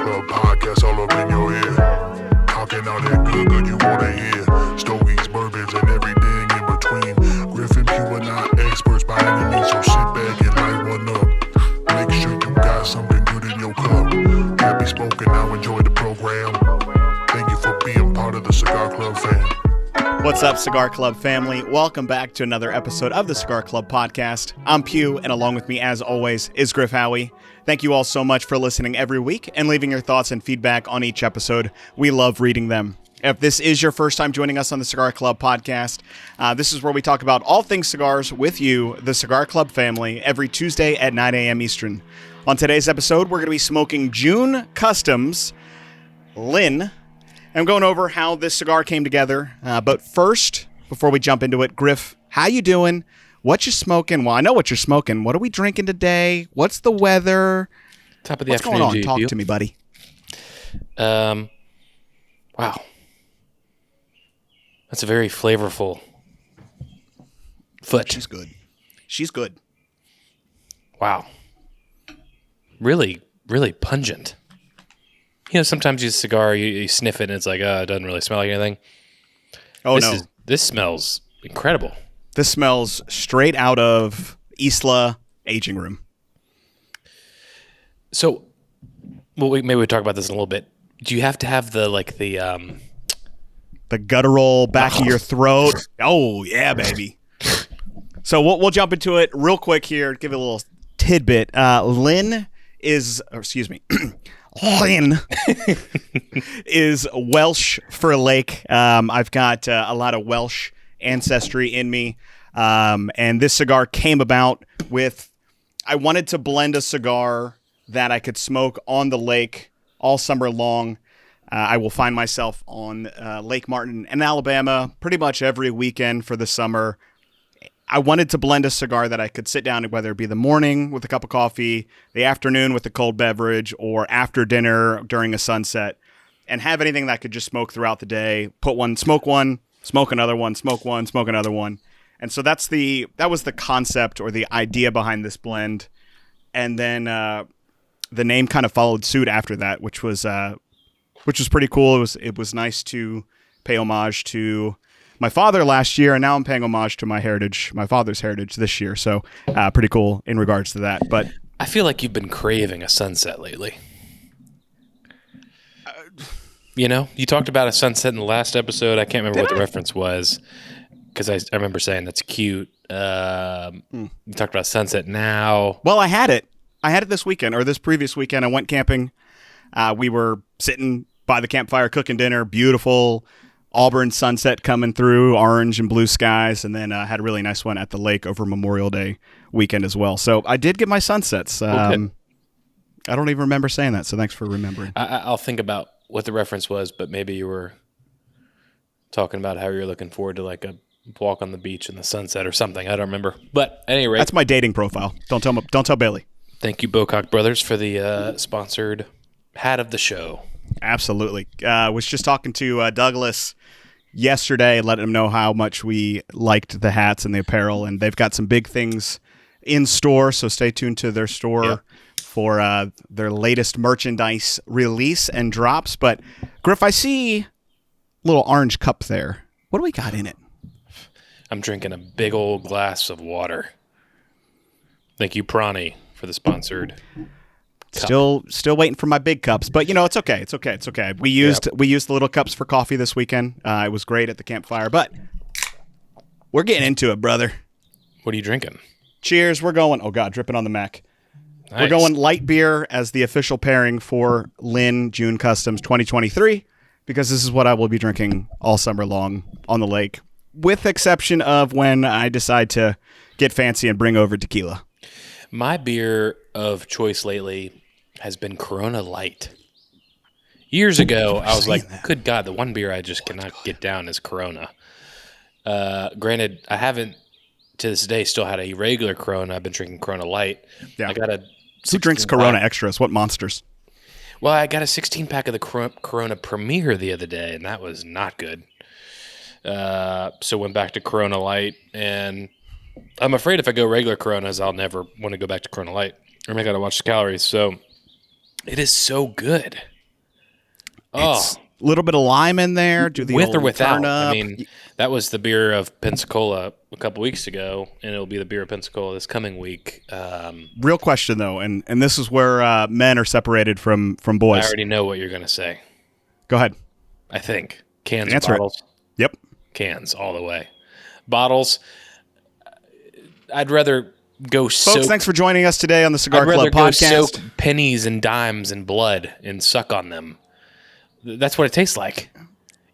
Club podcast all up in your ear. Talking all that good you wanna hear. Stogies, bourbons, and everything in between. Griff and Pugh are not experts by any means, so sit back and light one up. Make sure you got something good in your cup. Happy smoking, now enjoy the program. Thank you for being part of the Cigar Club fam. What's up, Cigar Club family? Welcome back to another episode of the Cigar Club podcast. I'm Pugh, and along with me, as always, is Griff Howie. Thank you all so much for listening every week and leaving your thoughts and feedback on each episode. We love reading them. If this is your first time joining us on the Cigar Club podcast, this is where we talk about all things cigars with you, the Cigar Club family, every Tuesday at 9 a.m. Eastern. On today's episode, we're going to be smoking Llyn Customs Llyn. I'm going over how this cigar came together. But first, before we jump into it, Griff, how you doing? What you smoking? Well, I know what you're smoking. What are we drinking today? What's the weather? Top of the What's afternoon, going on? Talk to me, buddy. Wow. That's a very flavorful foot. She's good. She's good. Wow. Really, really pungent. You know, sometimes you cigar, you sniff it, and it's like, it doesn't really smell like anything. Oh, no. This smells incredible. This smells straight out of Isla aging room. So, maybe we talk about this in a little bit. Do you have to have the guttural back of your throat? Oh, yeah, baby. So we'll jump into it real quick here. Give it a little tidbit. Llyn is Welsh for lake. I've got a lot of Welsh ancestry in me. And this cigar came about with, I wanted to blend a cigar that I could smoke on the lake all summer long. I will find myself on Lake Martin in Alabama pretty much every weekend for the summer. I wanted to blend a cigar that I could sit down, whether it be the morning with a cup of coffee, the afternoon with a cold beverage, or after dinner during a sunset, and have anything that I could just smoke throughout the day. Put one, smoke another one, smoke another one. And so that was the concept or the idea behind this blend. And then the name kind of followed suit after that, which was pretty cool. It was nice to pay homage to my father last year, and now I'm paying homage to my father's heritage this year. So pretty cool in regards to that. But I feel like you've been craving a sunset lately. You know, you talked about a sunset in the last episode. I can't remember what the reference was because I remember saying that's cute. You talked about sunset now. Well, I had it this weekend or this previous weekend. I went camping. We were sitting by the campfire cooking dinner. Beautiful Auburn sunset coming through, orange and blue skies, and then had a really nice one at the lake over Memorial Day weekend as well. So I did get my sunsets. I don't even remember saying that, so thanks for remembering. I'll think about what the reference was, but maybe you were talking about how you're looking forward to like a walk on the beach in the sunset or something. I don't remember. But at any rate, that's my dating profile. Don't tell Bailey. Thank you, Bocock Brothers, for the sponsored hat of the show. Absolutely. Was just talking to Douglas yesterday, letting him know how much we liked the hats and the apparel, and they've got some big things in store, so stay tuned to their store for their latest merchandise release and drops. But Griff, I see a little orange cup there. What do we got in it? I'm drinking a big old glass of water. Thank you, Prani, for the sponsored cup. Still waiting for my big cups, but it's okay. It's okay. We used the little cups for coffee this weekend. It was great at the campfire, but we're getting into it, brother. What are you drinking? Cheers. We're going. Oh God, dripping on the Mac. Nice. We're going light beer as the official pairing for Llyn Customs 2023 because this is what I will be drinking all summer long on the lake, with exception of when I decide to get fancy and bring over tequila. My beer of choice lately has been Corona Light. Years ago, I was like, good God, the one beer I just cannot get down is Corona. Granted, I haven't, to this day, still had a regular Corona. I've been drinking Corona Light. Yeah. I got a Who drinks Corona Extras? What monsters? Well, I got a 16-pack of the Corona Premier the other day, and that was not good. So went back to Corona Light, and I'm afraid if I go regular Coronas, I'll never want to go back to Corona Light. Or I got to watch the calories. So it is so good. It's a little bit of lime in there. Do the with old or without. turn up. I mean, that was the beer of Pensacola a couple weeks ago, and it'll be the beer of Pensacola this coming week. Real question though, and this is where men are separated from boys. I already know what you're going to say. Go ahead. I think cans or Answer it. bottles. Yep. Cans all the way. Bottles. I'd rather go Folks, thanks for joining us today on the Cigar I'd rather Club go podcast. soak pennies and dimes in blood and suck on them. That's what it tastes like.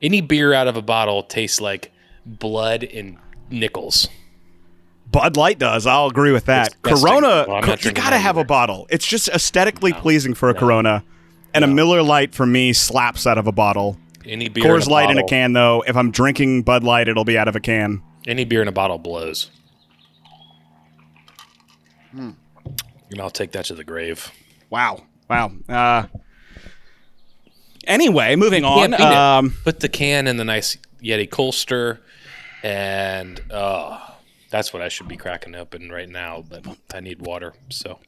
Any beer out of a bottle tastes like blood and nickels. Bud Light does. I'll agree with that. Disgusting. Corona, Well, I'm not you drinking got to that have a either. bottle. It's just aesthetically pleasing for a Corona. And a Miller Lite, for me, slaps out of a bottle. Any beer Coors in a Light bottle, in a can, though. If I'm drinking Bud Light, it'll be out of a can. Any beer in a bottle blows. And I'll take that to the grave. Wow. Anyway, moving Can't beat on. it. Put the can in the nice Yeti Colster, and that's what I should be cracking open right now. But I need water, so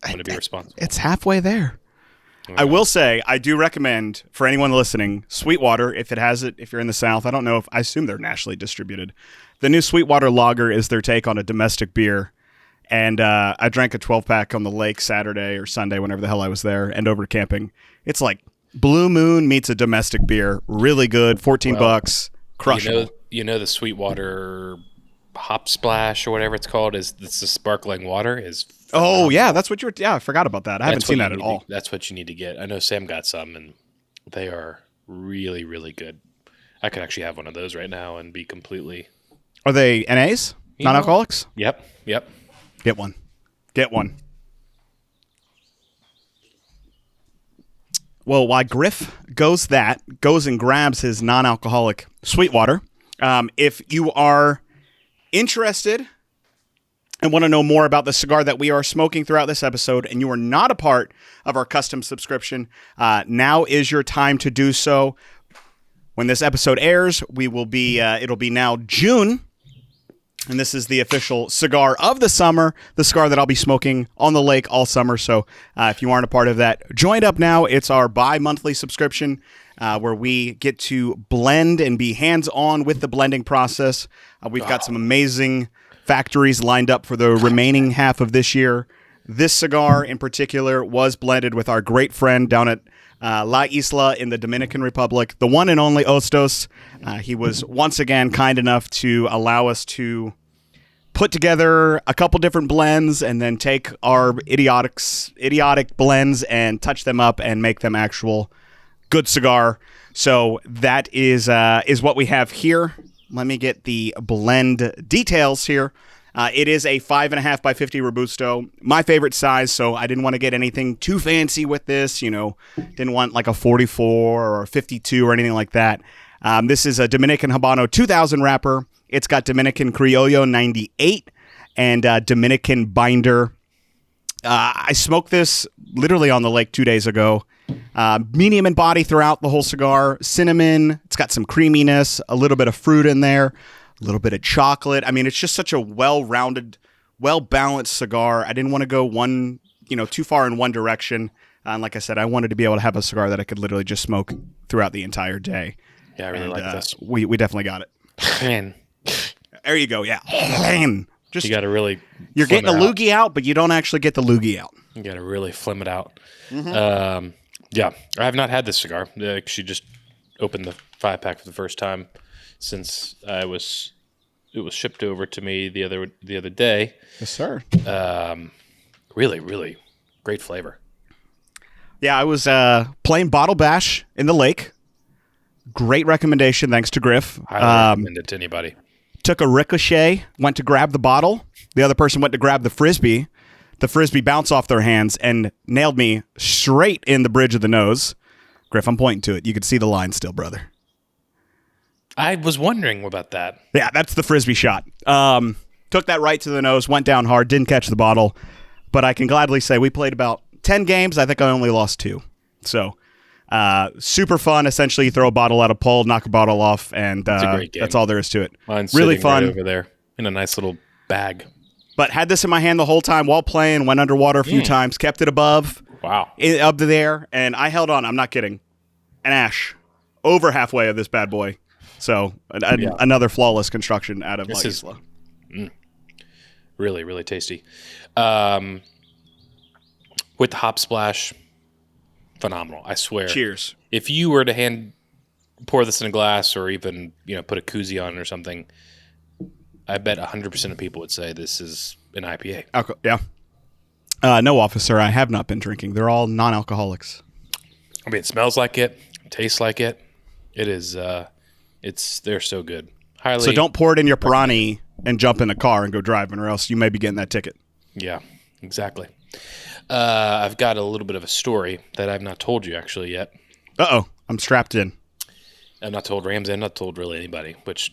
I'm going to be responsible. It's halfway there. I will say, I do recommend for anyone listening, Sweetwater, if it has it, if you're in the South. I don't know if, I assume they're nationally distributed. The new Sweetwater Lager is their take on a domestic beer. And I drank a 12-pack on the lake Saturday or Sunday, whenever the hell I was there, and over camping. It's like Blue Moon meets a domestic beer. Really good, $14, crushable. You know the Sweetwater Hop Splash or whatever it's called it's the sparkling water is. Oh yeah, that's what you were. Yeah, I forgot about that. I haven't seen that at all. That's what you need to get. I know Sam got some, and they are really, really good. I could actually have one of those right now and be completely. Are they NAs? Non-alcoholics? Yep. Get one. Well, while Griff goes and grabs his non-alcoholic Sweetwater, if you are interested and want to know more about the cigar that we are smoking throughout this episode, and you are not a part of our custom subscription, now is your time to do so. When this episode airs, it'll be now June. And this is the official cigar of the summer, the cigar that I'll be smoking on the lake all summer. So if you aren't a part of that, join up now. It's our bi-monthly subscription where we get to blend and be hands-on with the blending process. We've got some amazing factories lined up for the remaining half of this year. This cigar in particular was blended with our great friend down at La Isla in the Dominican Republic, the one and only Hostos. He was once again kind enough to allow us to put together a couple different blends and then take our idiotic blends and touch them up and make them actual good cigar. So that is what we have here. Let me get the blend details here. It is a 5.5 by 50 Robusto, my favorite size, so I didn't want to get anything too fancy with this, didn't want like a 44 or a 52 or anything like that. This is a Dominican Habano 2000 wrapper. It's got Dominican Criollo 98 and Dominican Binder. I smoked this literally on the lake 2 days ago. Medium in body throughout the whole cigar. Cinnamon. It's got some creaminess, a little bit of fruit in there. A little bit of chocolate. I mean, it's just such a well-rounded, well-balanced cigar. I didn't want to go too far in one direction. And like I said, I wanted to be able to have a cigar that I could literally just smoke throughout the entire day. Yeah, I really like this. We definitely got it. Man, There you go. Yeah. Just you got to really. you're getting a loogie out, but you don't actually get the loogie out. You got to really flim it out. Yeah, I have not had this cigar. She just opened the 5-pack for the first time since it was shipped over to me the other day. Yes, sir. Really, really great flavor. Yeah, I was playing Bottle Bash in the lake. Great recommendation, thanks to Griff. I recommend it to anybody. Took a ricochet, went to grab the bottle. The other person went to grab the Frisbee. The Frisbee bounced off their hands and nailed me straight in the bridge of the nose. Griff, I'm pointing to it. You can see the line still, brother. I was wondering about that. Yeah, that's the Frisbee shot. Took that right to the nose, went down hard, didn't catch the bottle. But I can gladly say we played about 10 games. I think I only lost 2. So super fun. Essentially, you throw a bottle at a pole, knock a bottle off, and It's a great game. that's all there is to it. Mine's really sitting fun right over there in a nice little bag. But had this in my hand the whole time while playing, went underwater a few times, kept it above. Wow. Up to there, and I held on. I'm not kidding. an ash over halfway of this bad boy. So another flawless construction out of La Isla. Really, really tasty. With the hop splash, phenomenal. I swear. Cheers. If you were to pour this in a glass or even put a koozie on it or something, I bet 100% of people would say this is an IPA. Yeah. No, officer, I have not been drinking. They're all non-alcoholics. I mean, it smells like it, tastes like it. It is. They're so good. So don't pour it in your Pirani and jump in a car and go driving, or else you may be getting that ticket. Yeah, exactly. I've got a little bit of a story that I've not told you actually yet. Uh-oh, I'm strapped in. I've not told Ramsey. I've not told really anybody, which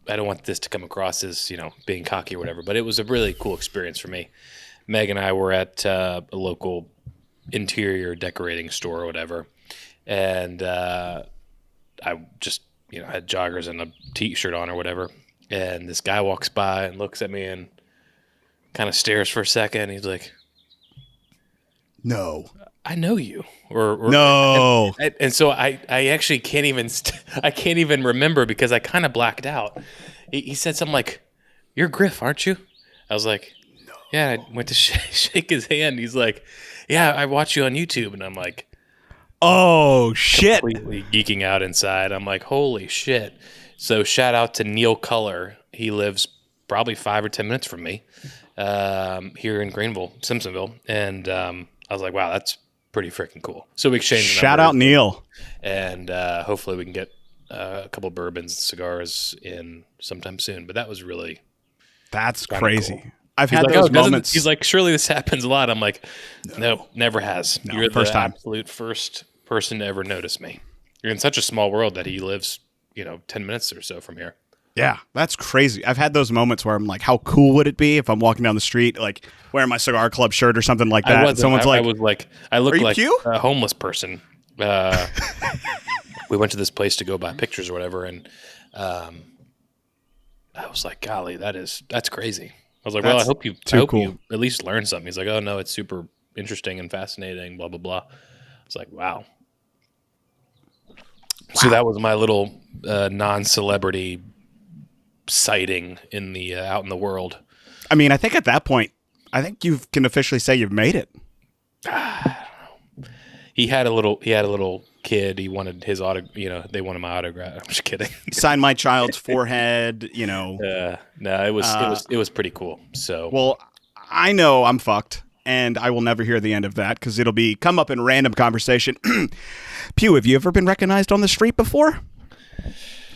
I don't want this to come across as, being cocky or whatever, but it was a really cool experience for me. Meg and I were at a local interior decorating store or whatever, and I just, had joggers and a t-shirt on or whatever, and this guy walks by and looks at me and kind of stares for a second. He's like, "No, I know you." Or no. And so I actually can't even remember because I kind of blacked out. He said something like, "You're Griff, aren't you?" I was like, "No." Yeah, I went to shake his hand. He's like, "Yeah, I watch you on YouTube." And I'm like, "Oh, shit." Completely geeking out inside. I'm like, "Holy shit." So shout out to Neil Culler. He lives probably 5 or 10 minutes from me here in Simpsonville. And I was like, wow, that's pretty freaking cool. So we exchanged shout out Neil. And hopefully we can get a couple bourbons and cigars in sometime soon. But that was really... That's crazy. Cool. I've had those moments. He's like, surely this happens a lot. I'm like, no, never has. No, You're first the time. Absolute first person to ever notice me. You're in such a small world that he lives, 10 minutes or so from here. Yeah, that's crazy. I've had those moments where I'm like, how cool would it be if I'm walking down the street, like wearing my CigarClub shirt or something like that? And someone's like, I look like Pugh? a homeless person. We went to this place to go buy pictures or whatever. And I was like, golly, that's crazy. I was like, well, I hope you at least learn something. He's like, oh no, it's super interesting and fascinating, blah, blah, blah. I was like, wow. So that was my little non-celebrity sighting in the out in the world. I mean, I think at that point, I think you can officially say you've made it. He had a little kid. He wanted his they wanted my autograph. I'm just kidding. Sign my child's forehead. No, it was pretty cool. So well, I know I'm fucked. And I will never hear the end of that because it'll come up in random conversation. Pugh, have you ever been recognized on the street before?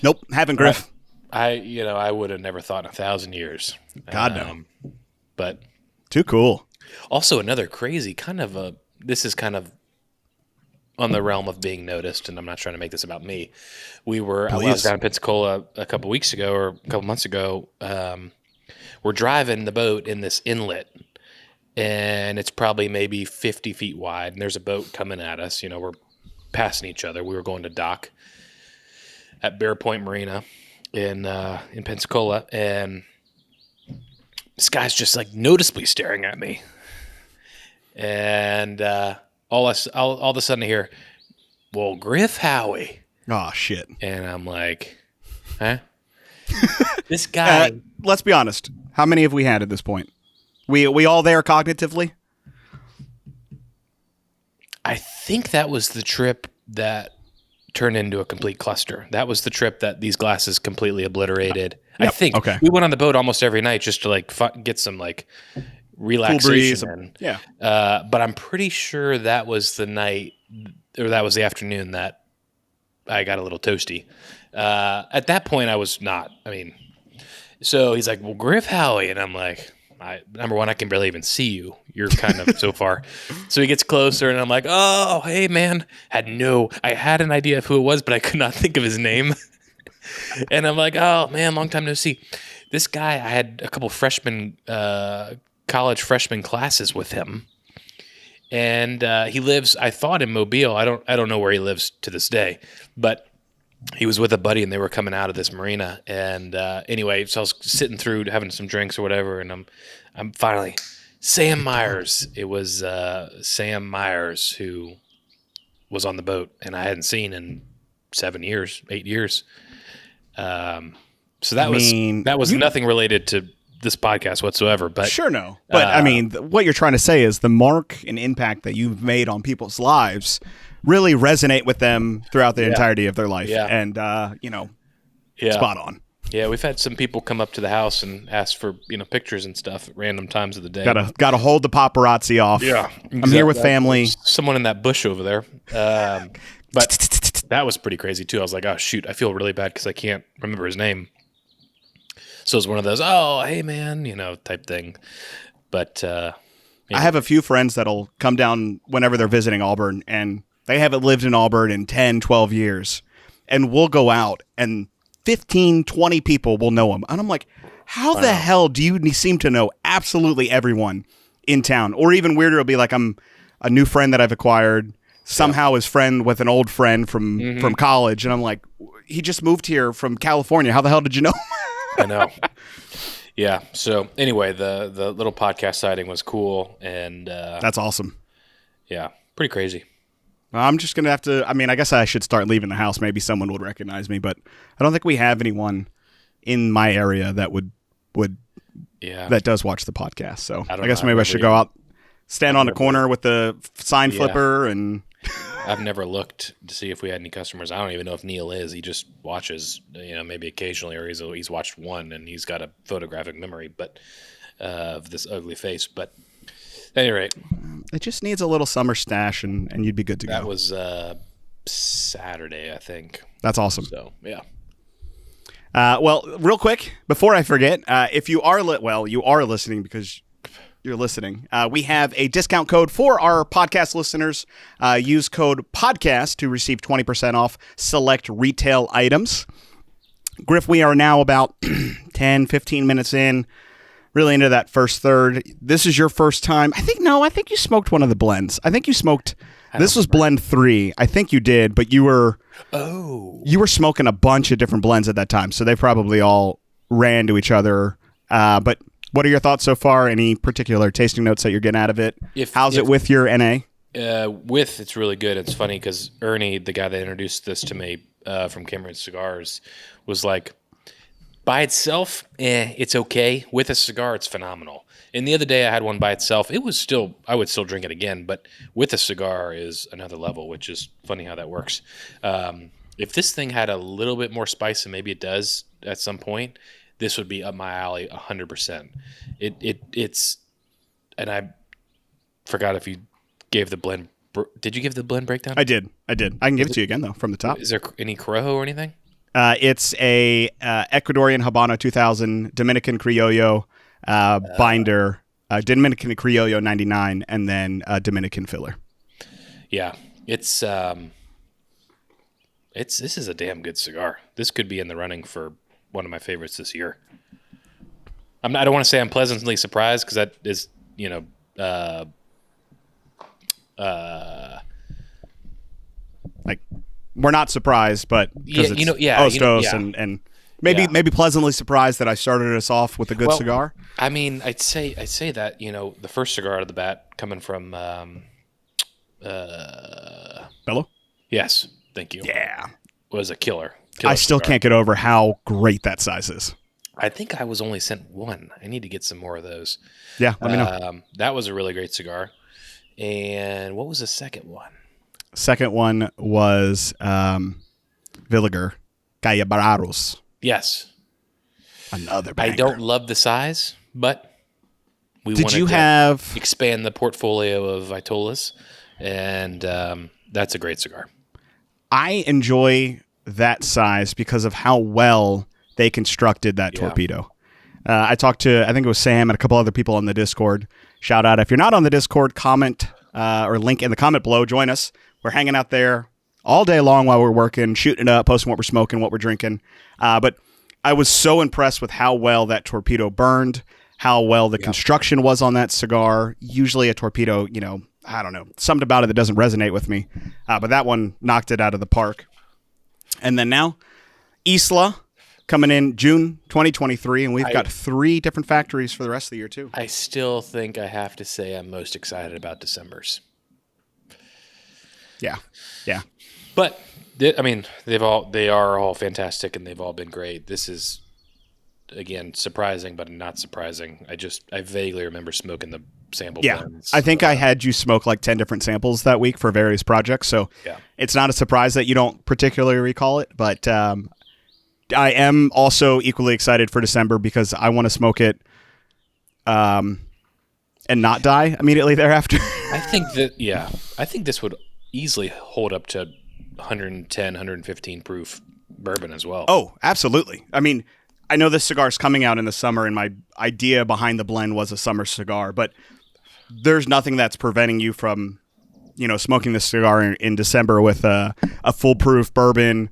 Nope, haven't, Griff. I would have never thought in 1,000 years. God no. But too cool. Also, another crazy this is kind of on the realm of being noticed, and I'm not trying to make this about me. I was down in Pensacola a couple weeks ago or a couple months ago. We're driving the boat in this inlet. And it's probably maybe 50 feet wide, and there's a boat coming at us. We're passing each other. We were going to dock at Bear Point Marina in Pensacola, and this guy's just like noticeably staring at me. And all of a sudden I hear, "Well, Griff Howie." Oh shit! And I'm like, huh? This guy. Let's be honest. How many have we had at this point? We all there cognitively? I think that was the trip that turned into a complete cluster. That was the trip that these glasses completely obliterated. Yep. I think we went on the boat almost every night just to get some relaxation. Cool breeze. Yeah. But I'm pretty sure that was the night, or that was the afternoon that I got a little toasty. At that point, I was not. I mean, so he's like, "Well, Griff Howie," and I'm like, number one, I can barely even see you. You're kind of so far. So he gets closer, and I'm like, "Oh, hey, man." I had an idea of who it was, but I could not think of his name. And I'm like, "Oh, man, long time no see." This guy, I had a couple college freshman classes with him. And he lives, I thought, in Mobile. I don't know where he lives to this day. But he was with a buddy, and they were coming out of this marina. And anyway, so I was sitting through having some drinks or whatever, and I'm finally Sam Myers. It was Sam Myers who was on the boat and I hadn't seen in 8 years. So that was nothing related to this podcast whatsoever. But sure, no. But I mean, what you're trying to say is the mark and impact that you've made on people's lives really resonate with them throughout the entirety of their life. Yeah. And spot on. Yeah, we've had some people come up to the house and ask for pictures and stuff at random times of the day. Gotta hold the paparazzi off. Yeah, I'm here with family. Someone in that bush over there. But that was pretty crazy too. I was like, oh shoot, I feel really bad because I can't remember his name. So it's one of those, oh hey man, type thing. But I have a few friends that'll come down whenever they're visiting Auburn, and they haven't lived in Auburn in 10, 12 years, and we'll go out and 15, 20 people will know him. And I'm like, how the hell do you seem to know absolutely everyone in town? Or even weirder, it'll be like I'm a new friend that I've acquired, somehow is friend with an old friend from college. And I'm like, he just moved here from California. How the hell did you know? I know. Yeah. So anyway, the little podcast sighting was cool. And that's awesome. Yeah. Pretty crazy. I'm just going to have to, I guess I should start leaving the house. Maybe someone would recognize me, but I don't think we have anyone in my area that would that does watch the podcast. So I guess maybe I should go out, stand on a corner with the sign flipper and... I've never looked to see if we had any customers. I don't even know if Neil is. He just watches, maybe occasionally, or he's watched one and he's got a photographic memory, but of this ugly face. But at any rate, it just needs a little summer stash, and you'd be good to go. That was Saturday, I think. That's awesome. So yeah. Well, real quick before I forget, if you are you are listening because you're listening. We have a discount code for our podcast listeners. Use code podcast to receive 20% off select retail items. Griff, we are now about 10, 15 minutes in, really into that first third. This is your first time. I think you smoked one of the blends. I think you smoked, this was blend 3. I think you did, but you were smoking a bunch of different blends at that time. So they probably all ran to each other. But what are your thoughts so far? Any particular tasting notes that you're getting out of it? How's it with your NA? It's really good. It's funny because Ernie, the guy that introduced this to me from Cameron Cigars, was like, by itself, it's okay. With a cigar, it's phenomenal. And the other day I had one by itself. I would still drink it again, but with a cigar is another level, which is funny how that works. If this thing had a little bit more spice, and maybe it does at some point, this would be up my alley 100%. It's, and I forgot if you gave the blend. Did you give the blend breakdown? I did. I can give it to you again though from the top. Is there any Corojo or anything? It's a Ecuadorian Habano 2000, Dominican Criollo binder, Dominican Criollo 99, and then Dominican filler. Yeah, this is a damn good cigar. This could be in the running for one of my favorites this year. I don't want to say I'm pleasantly surprised because that is, like we're not surprised, but because it's Hostos and maybe pleasantly surprised that I started us off with a good cigar. I mean, I'd say that the first cigar out of the bat coming from Bello. Yes, thank you. Yeah, was a killer. I still can't get over how great that size is. I think I was only sent one. I need to get some more of those. Yeah, let me know. That was a really great cigar. And what was the second one? Second one was Villiger, Callabraros. Yes. Another banger. I don't love the size, but we wanted to expand the portfolio of Vitolas, and that's a great cigar. I enjoy that size because of how well they constructed that torpedo. I talked to, I think it was Sam and a couple other people on the Discord. Shout out. If you're not on the Discord, comment or link in the comment below. Join us. We're hanging out there all day long while we're working, shooting it up, posting what we're smoking, what we're drinking. But I was so impressed with how well that torpedo burned, how well the construction was on that cigar. Usually a torpedo, I don't know, something about it that doesn't resonate with me. But that one knocked it out of the park. And then now, Isla coming in June 2023, and we've got 3 different factories for the rest of the year, too. I still think I have to say I'm most excited about December's. Yeah. Yeah. But they are all fantastic, and they've all been great. This is, again, surprising, but not surprising. I vaguely remember smoking the sample blends. I think I had you smoke like 10 different samples that week for various projects, so it's not a surprise that you don't particularly recall it, but I am also equally excited for December because I want to smoke it and not die immediately thereafter. I think this would easily hold up to 110, 115 proof bourbon as well. Oh, absolutely. I mean, I know this cigar is coming out in the summer, and my idea behind the blend was a summer cigar, but there's nothing that's preventing you from, smoking this cigar in December with a full-proof bourbon,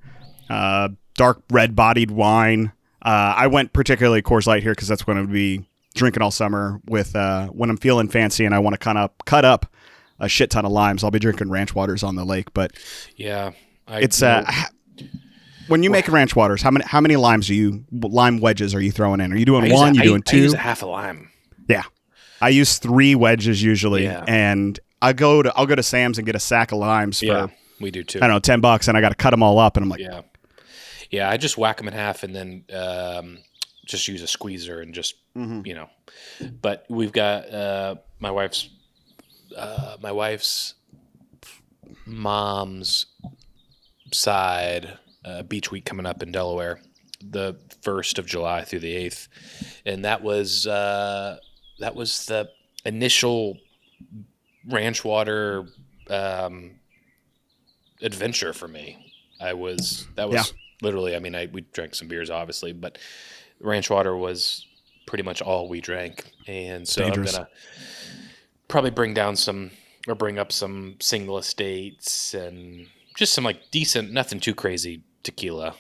dark red-bodied wine. I went particularly Coors Light here because that's what I'm going to be drinking all summer with when I'm feeling fancy and I want to kind of cut up a shit ton of limes. I'll be drinking ranch waters on the lake, but yeah, it's when you make ranch waters, how many lime wedges are you throwing in? Are you doing one? You doing two? I use a half a lime. Yeah, I use 3 wedges usually, and I'll go to Sam's and get a sack of limes for we do too. I don't know, $10, and I got to cut them all up, and I'm like, yeah. I just whack them in half and then just use a squeezer and just But we've got my wife's mom's side beach week coming up in Delaware, the 1st of July through the 8th, and that was the initial ranch water adventure for me. That was literally. I mean, we drank some beers, obviously, but ranch water was pretty much all we drank, and so Dangerous. I'm gonna probably bring up some single estates and just some like decent, nothing too crazy tequila.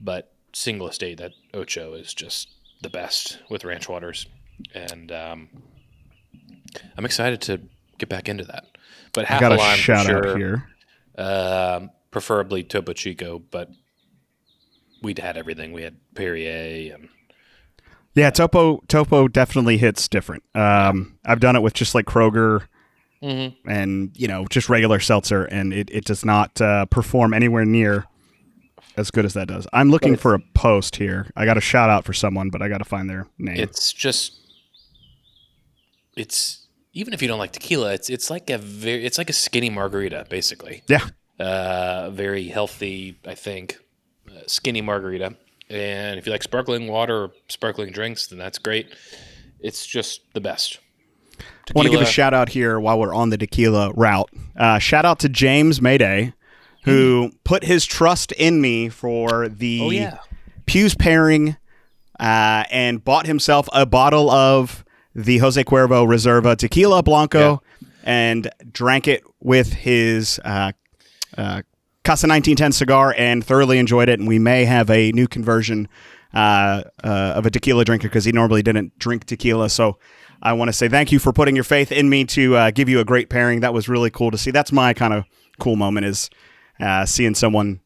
But single estate, that Ocho is just the best with ranch waters, and I'm excited to get back into that. But half I got a a lime shout for sure. out here. Preferably Topo Chico, but we'd had everything. We had Perrier and Topo definitely hits different. I've done it with just like Kroger and just regular seltzer, and it does not perform anywhere near as good as that does. I'm looking for a post here. I got a shout out for someone, but I got to find their name. It's even if you don't like tequila, it's like a skinny margarita basically. Yeah. Very healthy, I think, skinny margarita. And if you like sparkling water or sparkling drinks, then that's great. It's just the best. I want to give a shout out here while we're on the tequila route. Shout out to James Mayday, who put his trust in me for the Pugh's pairing and bought himself a bottle of the Jose Cuervo Reserva Tequila Blanco and drank it with his Casa 1910 cigar and thoroughly enjoyed it. And we may have a new conversion of a tequila drinker because he normally didn't drink tequila. So I want to say thank you for putting your faith in me to give you a great pairing. That was really cool to see. That's my kind of cool moment is seeing someone,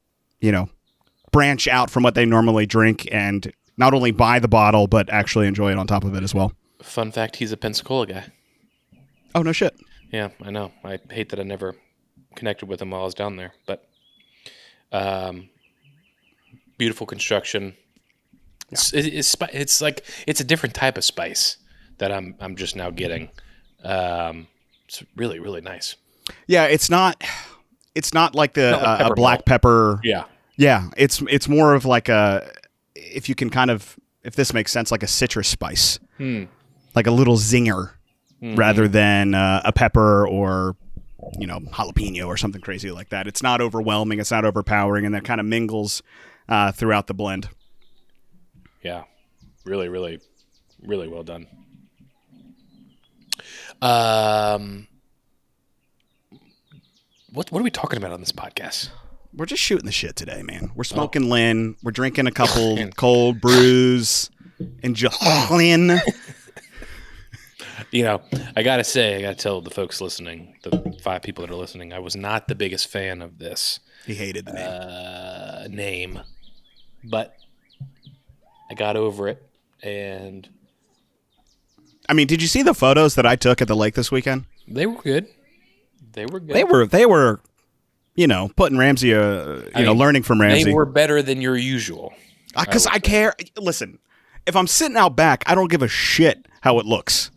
branch out from what they normally drink and not only buy the bottle, but actually enjoy it on top of it as well. Fun fact, he's a Pensacola guy. Oh, no shit. Yeah, I know. I hate that I never connected with him while I was down there, but beautiful construction. It's like it's a different type of spice that I'm just now getting. It's really, really nice. Yeah, it's not like a black pepper. Yeah. It's more of like if you can kind of, if this makes sense, like a citrus spice, like a little zinger, rather than a pepper or jalapeno or something crazy like that. It's not overwhelming. It's not overpowering, and that kind of mingles throughout the blend. Yeah, really, really, really well done. What are we talking about on this podcast? We're just shooting the shit today, man. We're smoking Llyn. We're drinking a couple cold brews. Enjoy Llyn. I gotta tell the folks listening, the 5 people that are listening, I was not the biggest fan of this. He hated the name, but I got over it. And I mean, did you see the photos that I took at the lake this weekend? They were good. They were good. They were, putting Ramsey, learning from Ramsey. They were better than your usual. Because I care. Listen, if I'm sitting out back, I don't give a shit how it looks.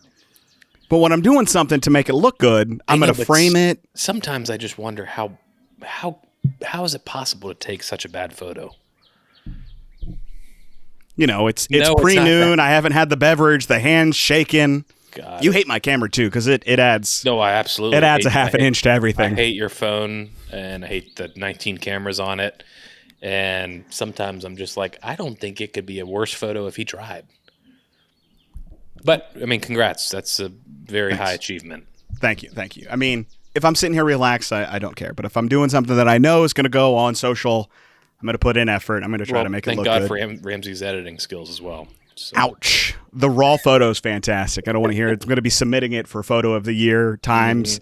But when I'm doing something to make it look good, I'm going to frame it. Sometimes I just wonder how is it possible to take such a bad photo? It's pre-noon. I haven't had the beverage. The hand's shaking. God. You hate my camera too because it adds. No, I absolutely. It adds a half an inch to everything. I hate your phone and I hate the 19 cameras on it. And sometimes I'm just like, I don't think it could be a worse photo if he tried. But I mean, congrats. That's a very high achievement. Thank you. I mean, if I'm sitting here relaxed, I don't care. But if I'm doing something that I know is going to go on social, I'm going to put in effort. I'm going to try to make it look good. Thank God for Ramsey's editing skills as well. So. Ouch. The raw photo is fantastic. I don't want to hear it. I'm going to be submitting it for Photo of the Year, Times,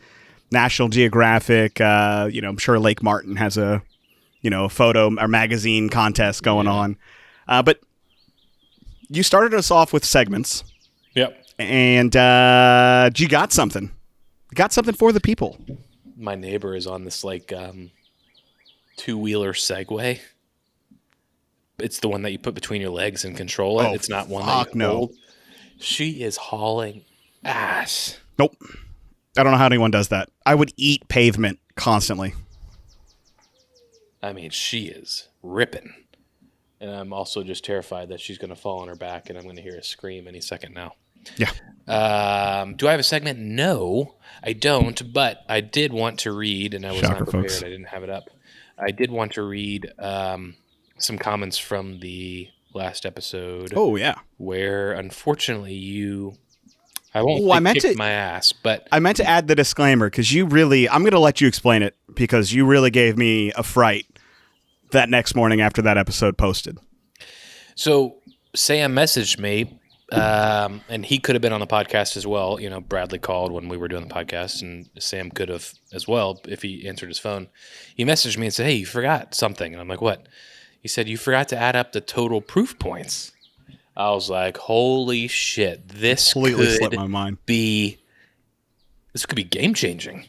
National Geographic. I'm sure Lake Martin has a, photo or magazine contest going on. But you started us off with segments. Yep. And you got something. You got something for the people. My neighbor is on this two-wheeler Segway. It's the one that you put between your legs and control it. Oh, it's not one that you hold. No. She is hauling ass. Nope. I don't know how anyone does that. I would eat pavement constantly. I mean, she is ripping. And I'm also just terrified that she's going to fall on her back and I'm going to hear a scream any second now. Yeah. Do I have a segment? No, I don't. But I did want to read, and I was not prepared. Folks. I didn't have it up. I did want to read some comments from the last episode. Oh, yeah. Where, unfortunately, I won't kick my ass, but... I meant to add the disclaimer, because I'm going to let you explain it, because you really gave me a fright that next morning after that episode posted. So, Sam messaged me, and he could have been on the podcast as well. Bradley called when we were doing the podcast, and Sam could have as well if he answered his phone. He messaged me and said, "Hey, you forgot something." And I'm like, "What?" He said, "You forgot to add up the total proof points." I was like, "Holy shit! This completely slipped my mind. This could be game changing."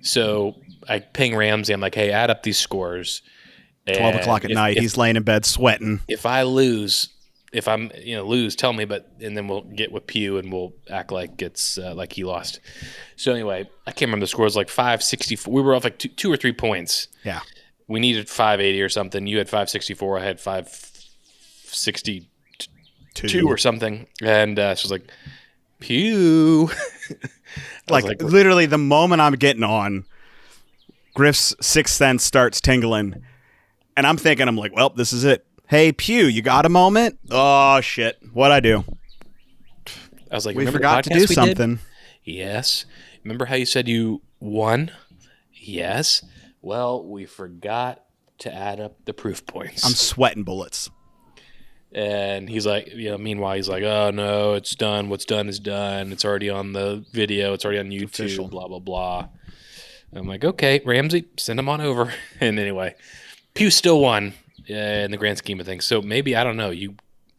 So I ping Ramsey. I'm like, "Hey, add up these scores." 12 o'clock at night. He's laying in bed sweating. If I lose. If I'm, lose, tell me, and then we'll get with Pugh and we'll act like it's like he lost. So anyway, I can't remember the scores, like 564. We were off like 2 or 3 points. Yeah. We needed 580 or something. You had 564. I had 562 or something. And she was like, Pugh. like literally the moment I'm getting on, Griff's sixth sense starts tingling. And I'm like, well, this is it. Hey, Pugh, you got a moment? Oh, shit. What'd I do? I was like, we forgot to do something. Yes. Remember how you said you won? Yes. Well, we forgot to add up the proof points. I'm sweating bullets. And he's like, meanwhile, he's like, oh, no, it's done. What's done is done. It's already on the video. It's already on YouTube, official. Blah, blah, blah. I'm like, okay, Ramsey, send him on over. And anyway, Pugh still won. In the grand scheme of things. So maybe, I don't know,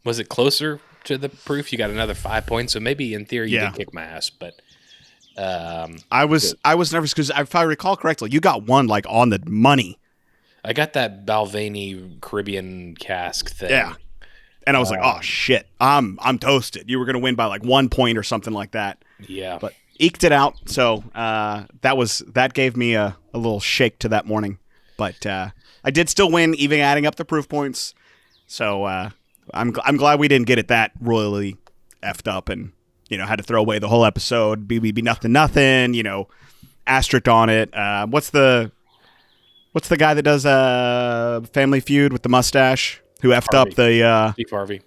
was it closer to the proof? You got another 5 points. So maybe in theory you did kick my ass, but I was nervous because if I recall correctly, you got one like on the money. I got that Balvenie Caribbean cask thing. Yeah. And I was like, oh shit, I'm toasted. You were gonna win by like 1 point or something like that. Yeah. But eked it out. So that gave me a little shake to that morning. But I did still win, even adding up the proof points. So I'm glad we didn't get it that royally effed up and had to throw away the whole episode. Be nothing, asterisk on it. What's the guy that does Family Feud with the mustache who effed up the Steve Harvey.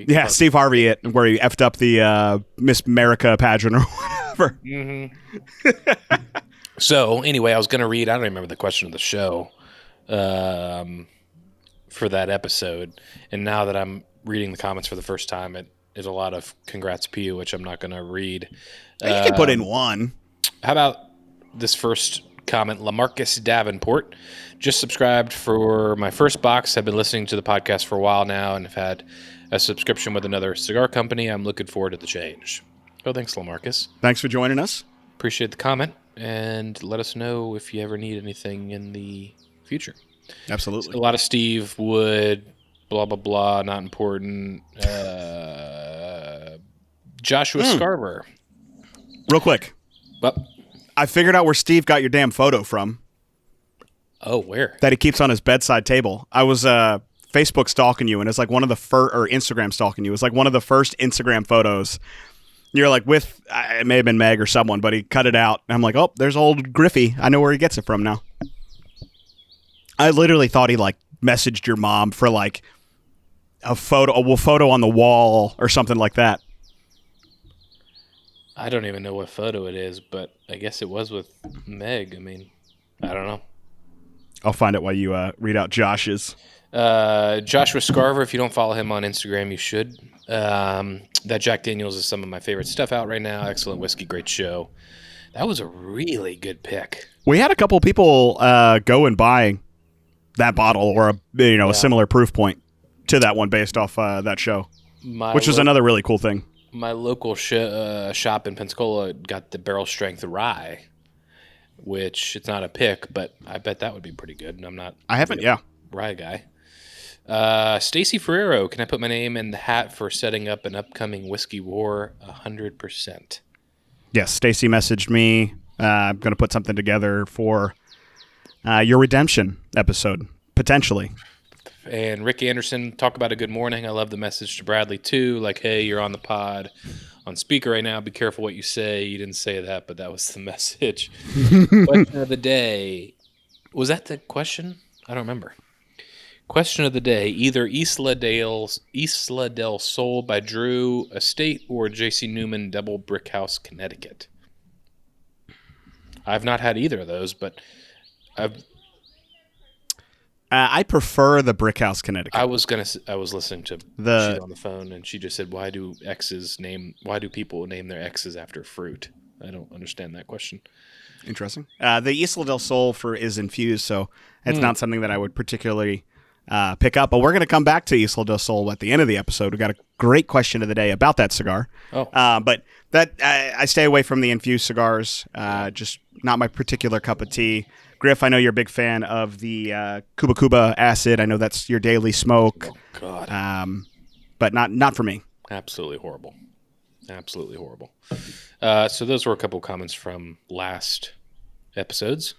Yeah, Harvey. Steve Harvey, where he effed up the Miss America pageant or whatever. Mm-hmm. So anyway, I was going to read. I don't remember the question of the show. For that episode, and now that I'm reading the comments for the first time, it is a lot of congrats Pugh, which I'm not going to read. You can put in one. How about this first comment? Lamarcus Davenport just subscribed for my first box. I've been listening to the podcast for a while now and have had a subscription with another cigar company. I'm looking forward to the change. Oh, thanks, Lamarcus. Thanks for joining us. Appreciate the comment. and let us know if you ever need anything in the future. Absolutely. A lot of Steve Wood, blah, blah, blah, not important. Joshua Scarver. Real quick. Well, I figured out where Steve got your damn photo from. oh, where? That he keeps on his bedside table. I was Facebook stalking you, and it's like one of the first, or Instagram stalking you. It's like one of the first Instagram photos. You're like with, it may have been Meg or someone, but he cut it out. And I'm like, oh, there's old Griffey. I know where he gets it from now. I literally thought he like messaged your mom for like a photo on the wall or something like that. I don't even know what photo it is, but I guess it was with Meg. I mean, I don't know. I'll find it while you read out Josh's. Joshua Scarver, if you don't follow him on Instagram, you should. That Jack Daniels is some of my favorite stuff out right now. Excellent whiskey, great show. That was a really good pick. We had a couple people go and buy that bottle or a similar proof point to that one based off that show, which was another really cool thing. My local shop in Pensacola got the barrel strength rye, which it's not a pick, but I bet that would be pretty good. And I haven't, yeah. Rye guy. Stacy Ferrero, can I put my name in the hat for setting up an upcoming whiskey war? 100%. Yes, Stacy messaged me. I'm going to put something together for your redemption episode, potentially. And Rick Anderson, talk about a good morning. I love the message to Bradley, too. Like, hey, you're on the pod on speaker right now. Be careful what you say. You didn't say that, but that was the message. Question of the day. Was that the question? I don't remember. Question of the day. Either Isla del Sol by Drew Estate or J.C. Newman Double Brick House, Connecticut. I've not had either of those, but I prefer the Brick House, Connecticut. I was listening to she's on the phone, and she just said, "Why do people name their exes after fruit?" I don't understand that question. Interesting. The Isla del Sol is infused, so it's not something that I would particularly pick up. But we're going to come back to Isla del Sol at the end of the episode. We got a great question of the day about that cigar. Oh, but that I stay away from the infused cigars. Just not my particular cup of tea. Griff, I know you're a big fan of the Cuba Cuba acid. I know that's your daily smoke. Oh, God. But not for me. Absolutely horrible. Absolutely horrible. So those were a couple comments from last episode.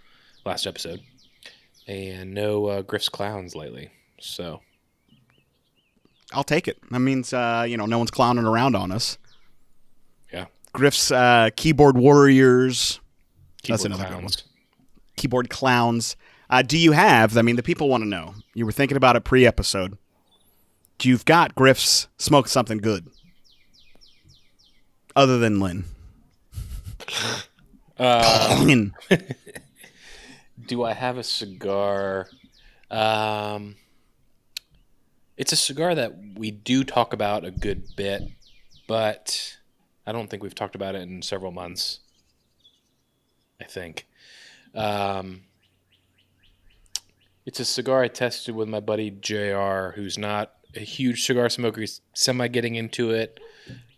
And no Griff's clowns lately. So I'll take it. That means no one's clowning around on us. Yeah. Griff's keyboard warriors. That's Keyboard another clowns. good one. Keyboard clowns. Do you have, the people want to know. You were thinking about it pre-episode. You've got Griff's smoke something good. Other than Llyn. Do I have a cigar? It's a cigar that we do talk about a good bit, but I don't think we've talked about it in several months. I think. It's a cigar I tested with my buddy JR, who's not a huge cigar smoker. He's semi getting into it.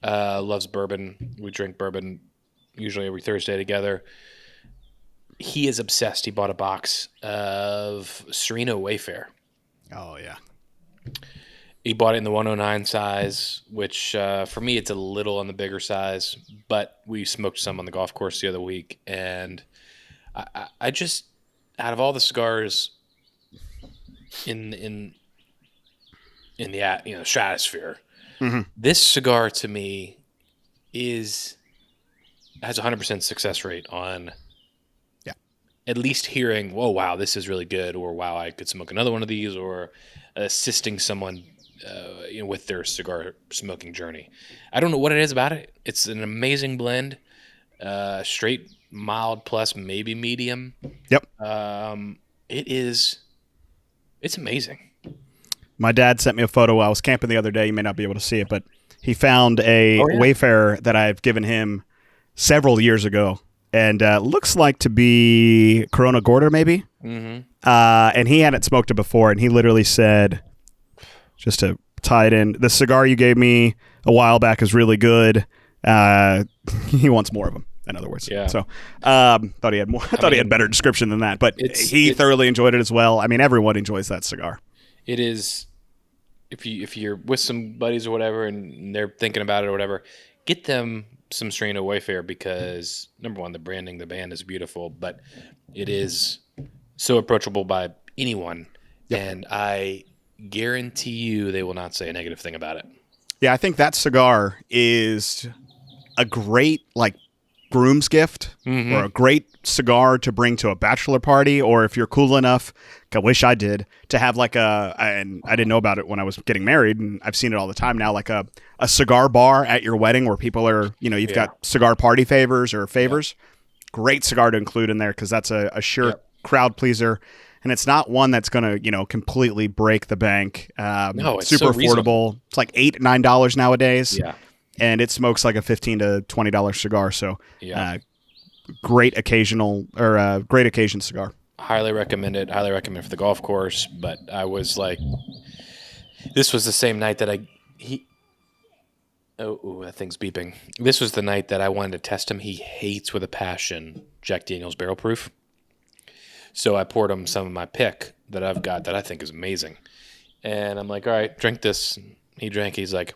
Loves bourbon. We drink bourbon usually every Thursday together. He is obsessed. He bought a box of Sereno Wayfair. Oh, yeah. He bought it in the 109 size, which for me, it's a little on the bigger size. But we smoked some on the golf course the other week. And I just, out of all the cigars in the stratosphere, this cigar to me has a 100% success rate on at least hearing, "Whoa, wow, this is really good," or "Wow, I could smoke another one of these," or assisting someone with their cigar smoking journey. I don't know what it is about it. It's an amazing blend, straight mild plus maybe medium. Yep. It's amazing. My dad sent me a photo while I was camping the other day. You may not be able to see it, but he found a Wayfarer that I've given him several years ago. And looks like to be Corona Gorda, maybe. Mm-hmm. And he hadn't smoked it before, and he literally said, just to tie it in, the cigar you gave me a while back is really good. He wants more of them. in other words. Yeah. So thought he had more. I thought he had better description than that, but he thoroughly enjoyed it as well. I mean, everyone enjoys that cigar. It is. If you're with some buddies or whatever, and they're thinking about it or whatever, get them some strain of Wayfarer because number one, the branding, the band is beautiful, but it is so approachable by anyone, and I guarantee you they will not say a negative thing about it. Yeah, I think that cigar is a great groom's gift or a great cigar to bring to a bachelor party, or if you're cool enough, I wish I did, to have and I didn't know about it when I was getting married, and I've seen it all the time now, like a cigar bar at your wedding where people are, you've got cigar party favors. Great cigar to include in there because that's a sure crowd pleaser. And it's not one that's going to, completely break the bank. No, it's super so affordable. reasonable. It's like $8, $9 nowadays. Yeah. And it smokes like a $15 to $20 cigar. So great occasion cigar. Highly recommend it. Highly recommend for the golf course. But I was like, this was the same night that that thing's beeping. This was the night that I wanted to test him. He hates with a passion Jack Daniel's Barrel Proof. So I poured him some of my pick that I've got that I think is amazing. And I'm like, all right, drink this. He drank. He's like,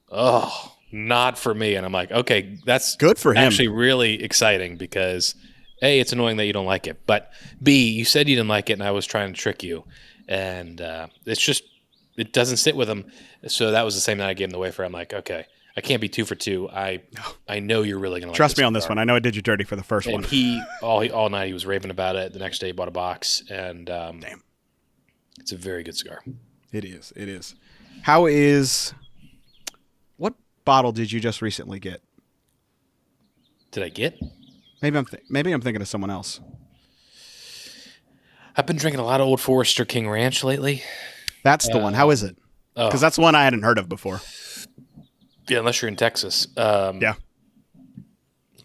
oh, not for me. And I'm like, okay, that's good for him. Actually really exciting because A, it's annoying that you don't like it. But B, you said you didn't like it and I was trying to trick you. And it doesn't sit with him. So that was the same night I gave him the Wayfarer. I'm like, okay, I can't be 2 for 2. I know you're really going to like Trust me on this one. I know I did you dirty for the first one. And he all night he was raving about it. The next day he bought a box. And damn, it's a very good cigar. It is. What bottle did you just recently get? Did I get? Maybe I'm thinking of someone else. I've been drinking a lot of Old Forester King Ranch lately. That's the one. How is it? Because that's one I hadn't heard of before. Yeah, unless you're in Texas. Yeah.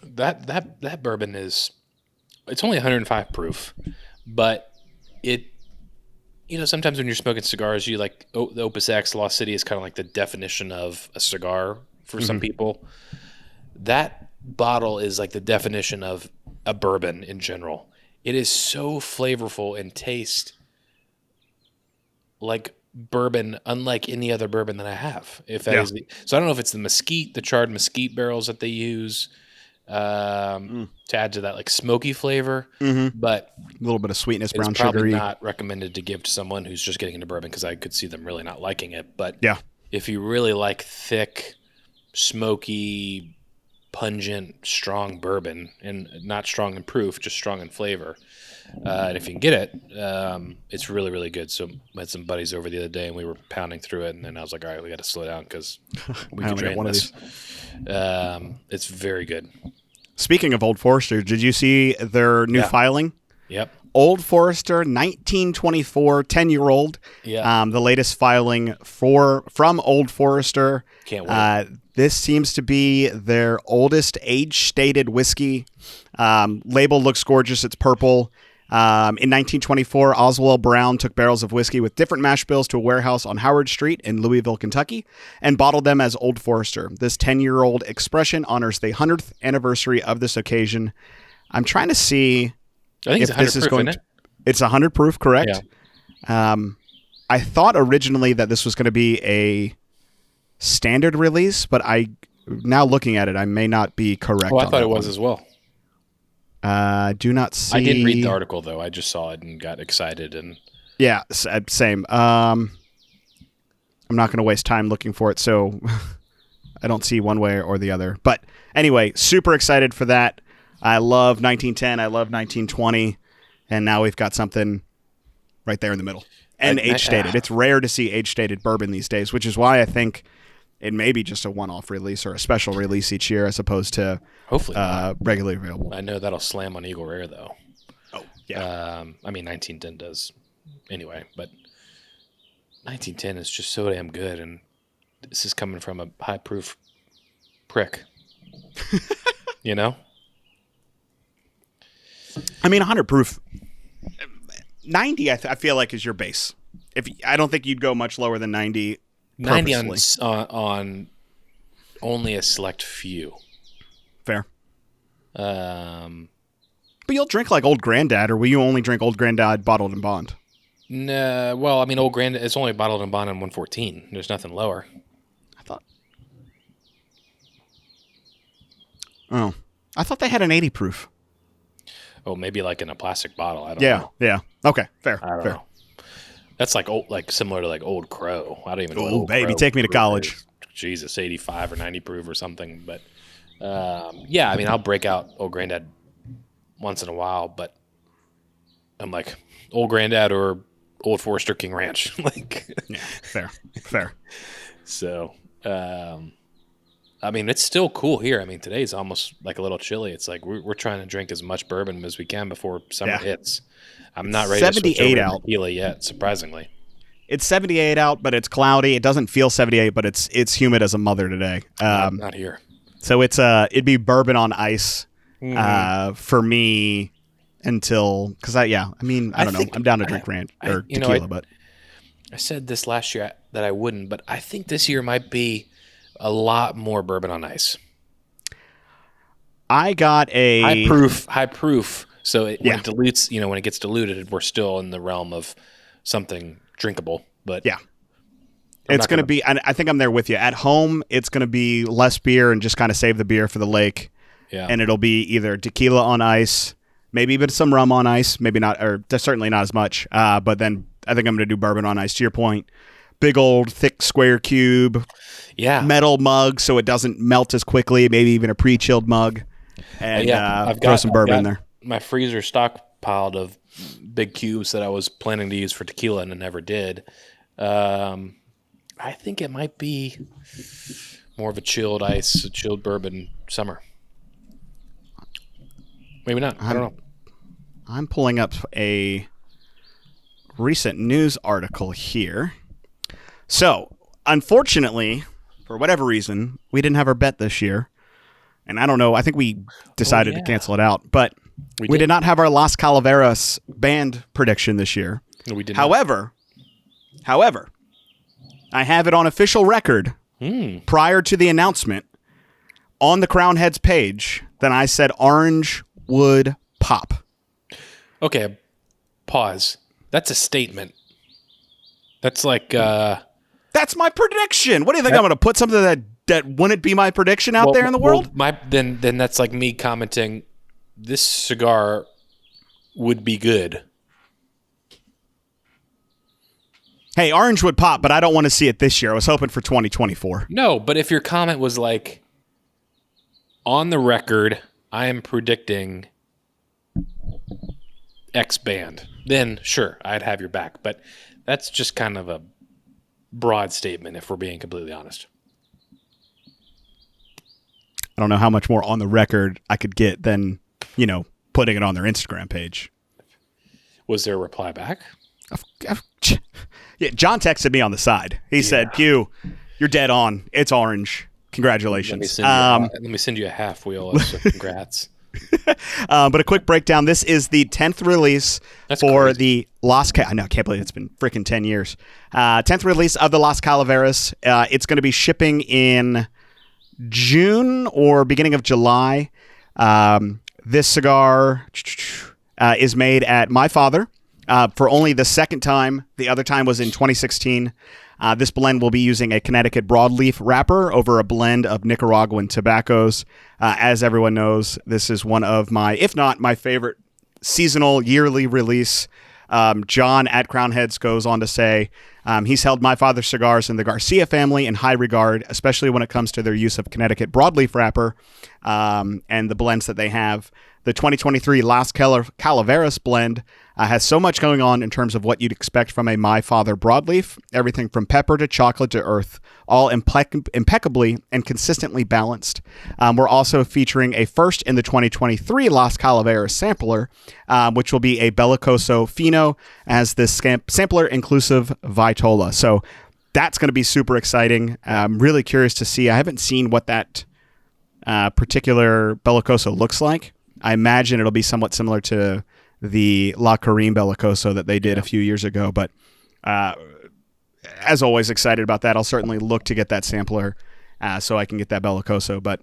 That bourbon it's only 105 proof, but it, sometimes when you're smoking cigars, you like the Opus X Lost City is kind of like the definition of a cigar for some people. That bottle is like the definition of a bourbon in general. It is so flavorful and taste like bourbon, unlike any other bourbon that I have. So I don't know if it's the charred mesquite barrels that they use to add to that like smoky flavor, but a little bit of sweetness, brown it's probably sugary. Not recommended to give to someone who's just getting into bourbon because I could see them really not liking it. But if you really like thick, smoky, pungent, strong bourbon, and not strong in proof, just strong in flavor. And if you can get it, it's really, really good. So I had some buddies over the other day, and we were pounding through it. And then I was like, all right, we got to slow down because we can drain this. It's very good. Speaking of Old Forester, did you see their new filing? Yep. Old Forester, 1924, 10-year-old. Yeah. The latest filing from Old Forester. Can't wait. This seems to be their oldest age-stated whiskey. Label looks gorgeous. It's purple. In 1924, Oswald Brown took barrels of whiskey with different mash bills to a warehouse on Howard Street in Louisville, Kentucky, and bottled them as Old Forester. This 10-year-old expression honors the 100th anniversary of this occasion. I'm trying to see I think if it's 100 this is proof, going isn't it? It's 100 proof, correct? Yeah. I thought originally that this was going to be a standard release, but now looking at it, I may not be correct. Oh, I thought it was as well. Do not see. I didn't read the article though. I just saw it and got excited. And yeah, same. I'm not going to waste time looking for it, so I don't see one way or the other. But anyway, super excited for that. I love 1910. I love 1920, and now we've got something right there in the middle. And age-stated. It's rare to see age-stated bourbon these days, which is why I think it may be just a one-off release or a special release each year as opposed to hopefully regularly available. I know that'll slam on Eagle Rare, though. Oh, yeah. 1910 does anyway, but 1910 is just so damn good, and this is coming from a high-proof prick. 100 proof. 90, I feel like, is your base. I don't think you'd go much lower than 90. 90 on only a select few. Fair. But you'll drink like Old Granddad, or will you only drink Old Granddad bottled in bond? Nah, well, I mean, Old Granddad, it's only bottled and bond in 114. There's nothing lower. I thought they had an 80 proof. Oh, maybe like in a plastic bottle. I don't know. Yeah. Okay, fair. I don't know. That's like old, like similar to like Old Crow. I don't even know. What Oh, Old baby, Crow take me to proof college. is. Jesus, 85 or 90 proof or something. But yeah, I mean, I'll break out Old Granddad once in a while, but I'm like Old Granddad or Old Forester King Ranch. Like, yeah, fair. So, I mean, it's still cool here. I mean, today's almost like a little chilly. It's like we're trying to drink as much bourbon as we can before summer hits. I'm not ready to switch over to tequila yet, surprisingly. It's 78 out, but it's cloudy. It doesn't feel 78, but it's humid as a mother today. Not here. So it'd be bourbon on ice for me until because I don't know. I'm down to drink tequila, but I said this last year that I wouldn't, but I think this year might be a lot more bourbon on ice. I got a high proof. So when it dilutes, when it gets diluted, we're still in the realm of something drinkable. But yeah, it's going to be. I think I'm there with you. At home, it's going to be less beer and just kind of save the beer for the lake. Yeah, and it'll be either tequila on ice, maybe even some rum on ice, maybe not, or certainly not as much. But then I think I'm going to do bourbon on ice. To your point, big old thick square cube. Yeah, metal mug so it doesn't melt as quickly. Maybe even a pre-chilled mug, and throw some bourbon in there. My freezer stockpiled of big cubes that I was planning to use for tequila and I never did. I think it might be more of a chilled bourbon summer. Maybe not. I don't know. I'm pulling up a recent news article here. So, unfortunately, for whatever reason, we didn't have our bet this year. And I don't know. I think we decided to cancel it out. But we did not have our Las Calaveras band prediction this year. No, we did However, I have it on official record prior to the announcement on the Crown Heads page that I said orange would pop. Okay, pause. That's a statement. That's like... That's my prediction. What do you think? I'm going to put something that wouldn't be my prediction out there in the world? Then that's like me commenting, this cigar would be good. Hey, orange would pop, but I don't want to see it this year. I was hoping for 2024. No, but if your comment was like, on the record, I am predicting X band, then sure, I'd have your back. But that's just kind of a broad statement, if we're being completely honest. I don't know how much more on the record I could get than, putting it on their Instagram page. Was there a reply back? Yeah, John texted me on the side. He said, Pugh, you're dead on. It's orange. Congratulations. Let me send you a half wheel. So congrats. But a quick breakdown. This is the 10th release the Las Calaveras. I know, I can't believe it's been freaking 10 years. 10th release of the Las Calaveras. It's going to be shipping in June or beginning of July. This cigar is made at My Father for only the second time. The other time was in 2016. This blend will be using a Connecticut broadleaf wrapper over a blend of Nicaraguan tobaccos. As everyone knows, this is one of my, if not my favorite seasonal yearly release. John at Crown Heads goes on to say he's held My Father's cigars and the Garcia family in high regard, especially when it comes to their use of Connecticut broadleaf wrapper and the blends that they have. The 2023 Las Calaveras blend has so much going on in terms of what you'd expect from a My Father broadleaf, everything from pepper to chocolate to earth, all impeccably and consistently balanced. We're also featuring a first in the 2023 Las Calaveras sampler, which will be a Bellicoso Fino as this sampler-inclusive Vitola. So that's going to be super exciting. I'm really curious to see. I haven't seen what that particular Bellicoso looks like. I imagine it'll be somewhat similar to the La Kareem Bellicoso that they did a few years ago. But as always, excited about that. I'll certainly look to get that sampler so I can get that Bellicoso. But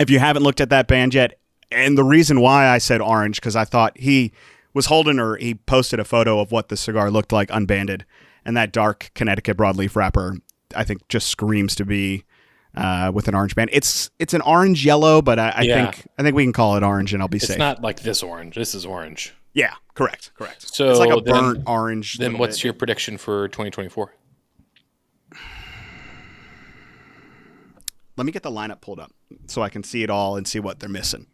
if you haven't looked at that band yet, And the reason why I said orange, because I thought he was holding, or he posted a photo of what the cigar looked like unbanded, and that dark Connecticut broadleaf wrapper, I think, just screams to be with an orange band. It's an orange yellow, but I think we can call it orange, and I'll be safe. It's not like this orange. This is orange. Yeah, correct. So it's like a burnt orange. Then what's your prediction for 2024? Let me get the lineup pulled up so I can see it all and see what they're missing.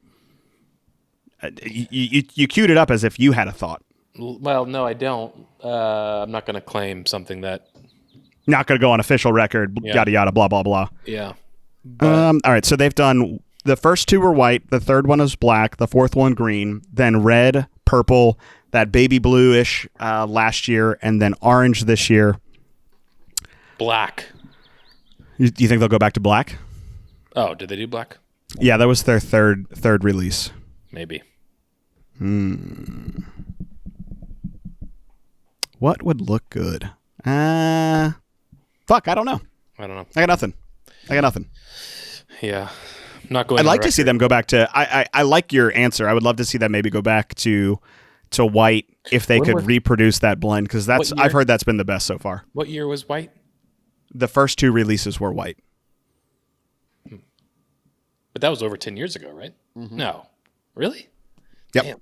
You queued it up as if you had a thought. Well, no, I don't. I'm not going to claim something that... Not going to go on official record, yada, yada, blah, blah, blah. Yeah. All right, so they've done... The first two were white, the third one was black, the fourth one green, then red, purple, that baby bluish last year, and then orange this year. Black. You think they'll go back to black? Oh, did they do black? Yeah, that was their third release. Maybe. What would look good? Fuck, I don't know. I don't know. I got nothing. Yeah. I'm not going I'd like to see them go back to... I like your answer. I would love to see them maybe go back to white if they could reproduce that blend, because I've heard that's been the best so far. What year was white? The first two releases were white. But that was over 10 years ago, right? Mm-hmm. No. Really? Yep. Damn.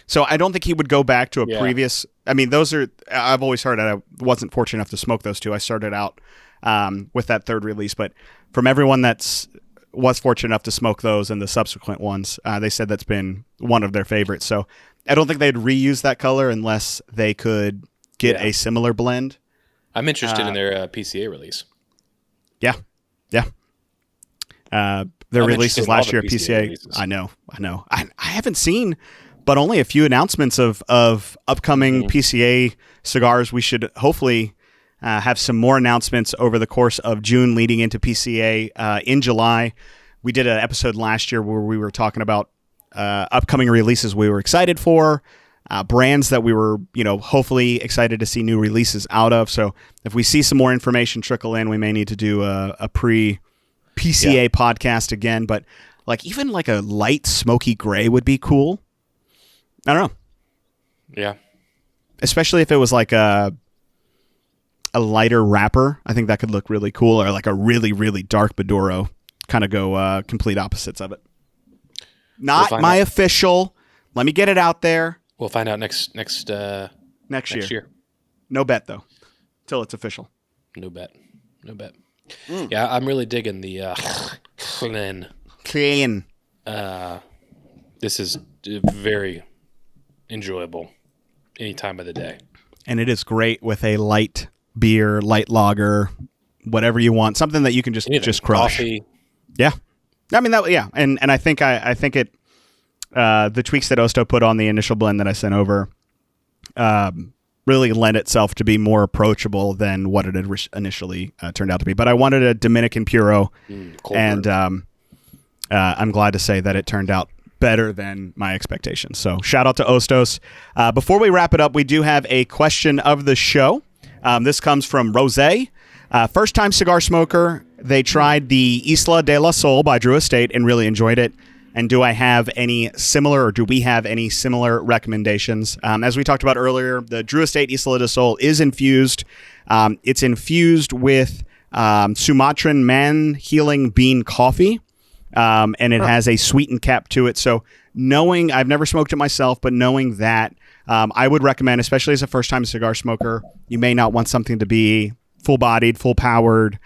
So I don't think he would go back to a previous... I mean, those are... I've always heard... I wasn't fortunate enough to smoke those two. I started out with that third release, but from everyone was fortunate enough to smoke those and the subsequent ones, they said that's been one of their favorites. So I don't think they'd reuse that color unless they could get a similar blend. I'm interested in their PCA release. Yeah. Their releases last year at PCA. I know. I haven't seen, but only a few announcements of upcoming PCA cigars. We should hopefully have some more announcements over the course of June leading into PCA in July. We did an episode last year where we were talking about upcoming releases we were excited for, brands that we were, hopefully excited to see new releases out of. So if we see some more information trickle in, we may need to do a pre-PCA podcast again. But even a light smoky gray would be cool. I don't know. Yeah. Especially if it was like a lighter wrapper. I think that could look really cool. Or like a really, really dark Maduro. Kind of go complete opposites of it. Not my official. Let me get it out there. We'll find out next year. No bet, though. Till it's official. No bet. Yeah, I'm really digging the Llyn. Clean. This is very enjoyable any time of the day. And it is great with a light beer, light lager, whatever you want. Something that you can just crush. Coffee. Yeah. I mean, And I think it, the tweaks that Osto put on the initial blend that I sent over really lent itself to be more approachable than what it had initially turned out to be. But I wanted a Dominican Puro, and I'm glad to say that it turned out better than my expectations. So shout out to Ostos. Before we wrap it up, we do have a question of the show. This comes from Rose. First-time cigar smoker. They tried the Isla de la Sol by Drew Estate and really enjoyed it. And do we have any similar recommendations? As we talked about earlier, the Drew Estate Isla de Sol is infused. It's infused with Sumatran man-healing bean coffee, and it has a sweetened cap to it. So I've never smoked it myself, but knowing that, I would recommend, especially as a first-time cigar smoker, you may not want something to be full-bodied, full-powered.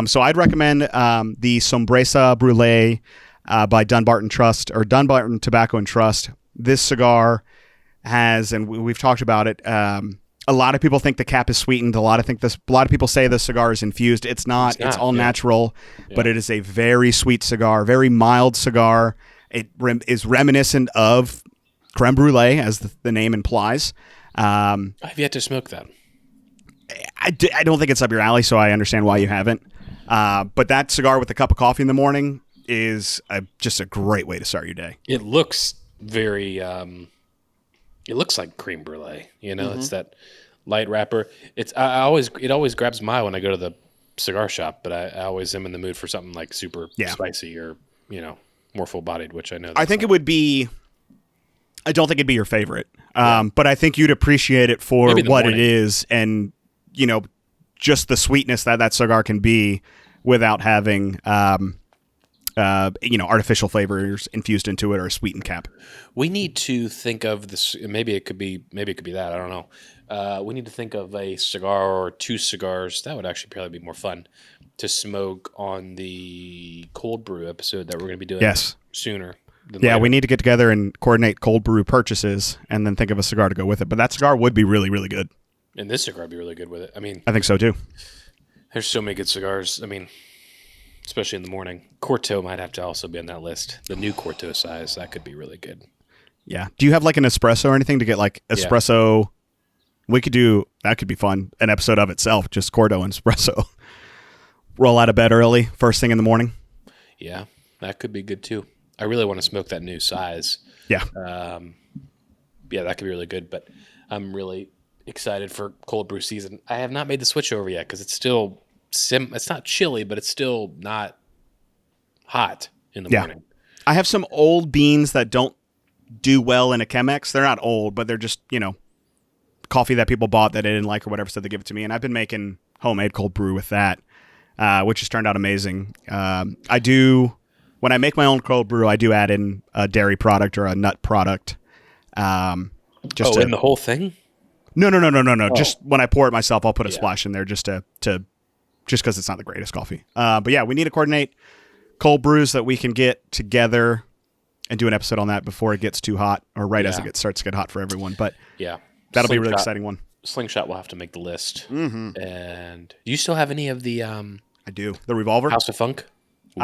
So I'd recommend the Sombresa Brûlée by Dunbarton Tobacco and Trust. This cigar has, and we've talked about it, a lot of people think the cap is sweetened. A lot of people say the cigar is infused. It's not. It's all natural, but it is a very sweet cigar, very mild cigar. It is reminiscent of creme brulee, as the name implies. I've yet to smoke that. I don't think it's up your alley, so I understand why you haven't. But that cigar with a cup of coffee in the morning is just a great way to start your day. It looks very... it looks like creme brulee. It's that light wrapper. It always grabs my eye when I go to the cigar shop, but I always am in the mood for something like super spicy or more full bodied, which I know. I think it would be. I don't think it'd be your favorite, but I think you'd appreciate it for what it is, and just the sweetness that cigar can be, without having artificial flavors infused into it or a sweetened cap. We need to think of this. Maybe it could be that. I don't know. We need to think of a cigar or 2 cigars. That would actually probably be more fun to smoke on the cold brew episode that we're going to be doing sooner. Yeah, we need to get together and coordinate cold brew purchases and then think of a cigar to go with it. But that cigar would be really, really good. And this cigar would be really good with it. I mean, I think so too. There's so many good cigars. I mean, especially in the morning. Corto might have to also be on that list. The new Corto size, that could be really good. Yeah. Do you have like an espresso or anything to get like espresso? Yeah. We could do, that could be fun. An episode of itself, just Corto and espresso. Roll out of bed early, first thing in the morning. Yeah, that could be good too. I really want to smoke that new size. Yeah. Yeah, that could be really good, but I'm really excited for cold brew season. I have not made the switch over yet because it's still it's not chilly, but it's still not hot in the morning. I have some old beans that don't do well in a Chemex. They're not old, but they're just, coffee that people bought that they didn't like or whatever, so they give it to me. And I've been making homemade cold brew with that, which has turned out amazing. When I make my own cold brew, I do add in a dairy product or a nut product. In the whole thing? No. Oh. Just when I pour it myself, I'll put a splash in there just because it's not the greatest coffee. But yeah, we need to coordinate cold brews that we can get together and do an episode on that before it gets too hot or as it starts to get hot for everyone. But that'll be a really exciting one. Slingshot will have to make the list. Mm-hmm. And do you still have any of the... I do. The Revolver? House of Funk? Ooh.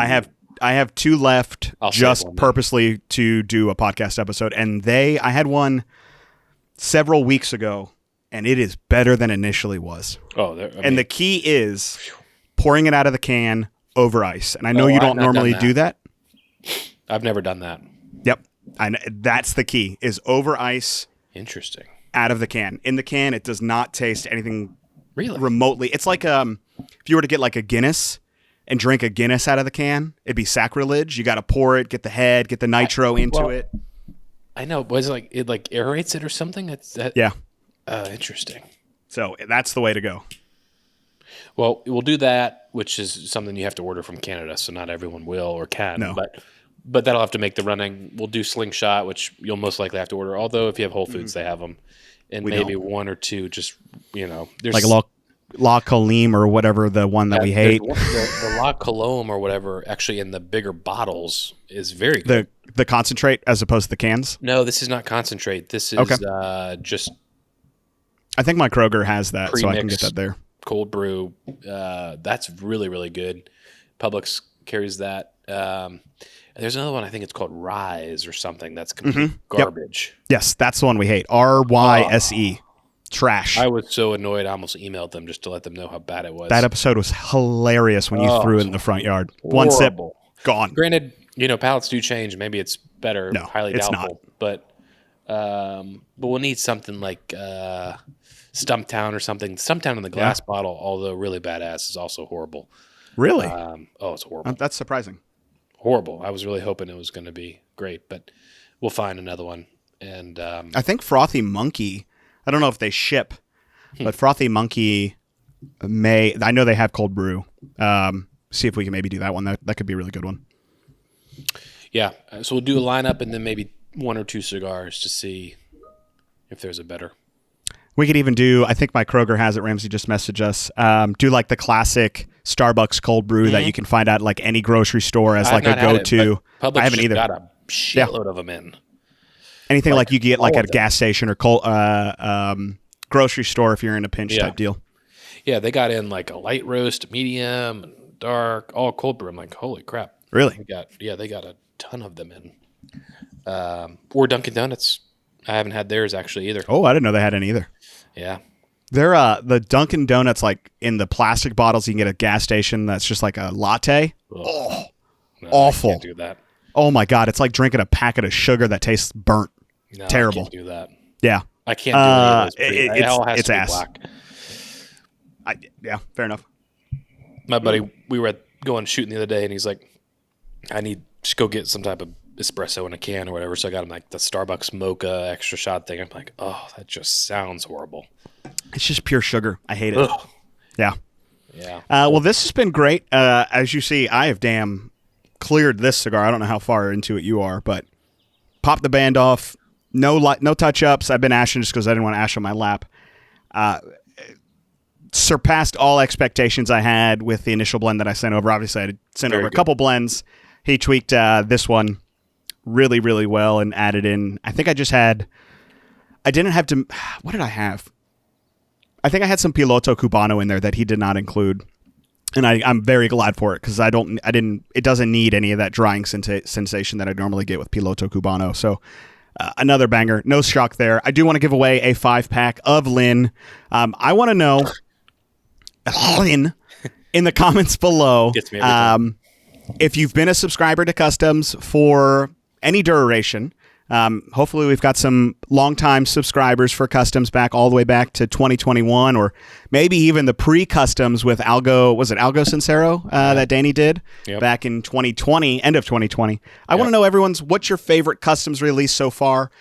I have 2 left just purposely to do a podcast episode. And I had one several weeks ago, and it is better than initially was. And the key is pouring it out of the can over ice. And I know you don't normally do that. I've never done that. Yep. That's the key, is over ice. Interesting. Out of the can. In the can, it does not taste anything really remotely. It's like if you were to get like a Guinness and drink a Guinness out of the can, it'd be sacrilege. You got to pour it, get the head, get the nitro into it. I know. Was it like aerates it or something? Yeah. Interesting. So that's the way to go. Well, we'll do that, which is something you have to order from Canada, so not everyone will or can. No. But that'll have to make the running. We'll do Slingshot, which you'll most likely have to order. Although if you have Whole Foods, they have them, and maybe 1 or 2. Just there's like La Colombe or whatever, the one that we hate. The La Colombe or whatever, actually in the bigger bottles is very good. The concentrate as opposed to the cans? No, this is not concentrate. This is just... I think my Kroger has that, so I can get that there. Cold brew. That's really, really good. Publix carries that. There's another one, I think it's called Rise or something. That's complete garbage. Yep. Yes, that's the one we hate. RYSE. Trash. I was so annoyed, I almost emailed them just to let them know how bad it was. That episode was hilarious when you threw it in the front yard. Horrible. One sip, gone. Granted, palates do change. Maybe it's better. No, highly it's doubtful. Not. But we'll need something like Stumptown or something. Stumptown in the glass bottle, although really badass, is also horrible. Really? It's horrible. That's surprising. Horrible. I was really hoping it was going to be great, but we'll find another one. And I think Frothy Monkey, I don't know if they ship, but Frothy Monkey I know they have cold brew. See if we can maybe do that one. That could be a really good one. Yeah. So we'll do a lineup and then maybe 1 or 2 cigars to see if there's a better. We could even do, I think my Kroger has it, Ramsey just messaged us, do like the classic Starbucks cold brew that you can find at like any grocery store as like a go-to. I haven't either. Got a shitload of them in. Anything like you get like at a gas station or grocery store if you're in a pinch type deal. Yeah, they got in like a light roast, medium, and dark, all cold brew. I'm like, holy crap. Really? They got a ton of them in. Or Dunkin' Donuts. I haven't had theirs actually either. Oh, I didn't know they had any either. Yeah. They're the Dunkin' Donuts like in the plastic bottles you can get at a gas station that's just like a latte. Ugh. Oh, no, awful. I can't do that. Oh my God, it's like drinking a packet of sugar that tastes burnt. No, terrible. I can't do that. Yeah. I can't do any of those. It all has it's to be ass. black. Yeah, fair enough. My buddy, we were going shooting the other day, and he's like, I need just go get some type of espresso in a can or whatever. So I got him like the Starbucks mocha extra shot thing. I'm like, oh, that just sounds horrible. It's just pure sugar. I hate it. Ugh. Yeah. Yeah. Well, this has been great. As you see, I have cleared this cigar. I don't know how far into it you are, but pop the band off. No touch-ups. I've been ashing just because I didn't want to ash on my lap. Surpassed all expectations I had with the initial blend that I sent over. Obviously, I had sent over a couple blends. He tweaked this one really, really well and added in. I think I didn't have to. What did I have? I think I had some Piloto Cubano in there that he did not include, and I'm very glad for it because it doesn't need any of that drying sensation that I normally get with Piloto Cubano. So another banger, no shock there. I do want to give away a 5-pack of Llyn. I want to know, Llyn, in the comments below, Gets me every time. if you've been a subscriber to Customs for any duration. Hopefully we've got some longtime subscribers for Customs back all the way back to 2021, or maybe even the pre-Customs with Algo Sincero that Danny did back in 2020, end of 2020. I want to know what's your favorite Customs release so far?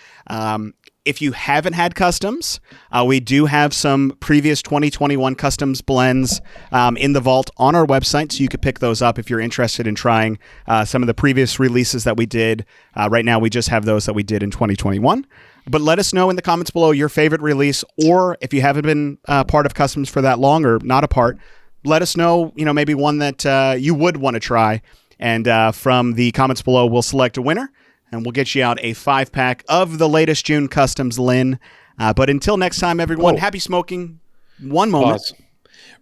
If you haven't had Customs, we do have some previous 2021 Customs blends in the vault on our website, so you could pick those up if you're interested in trying some of the previous releases that we did. Right now, we just have those that we did in 2021. But let us know in the comments below your favorite release, or if you haven't been part of Customs for that long or not a part, let us know, maybe one that you would want to try. And from the comments below, we'll select a winner. And we'll get you out a 5-pack of the latest June Customs Llyn. But until next time, everyone, happy smoking. One moment. Pause.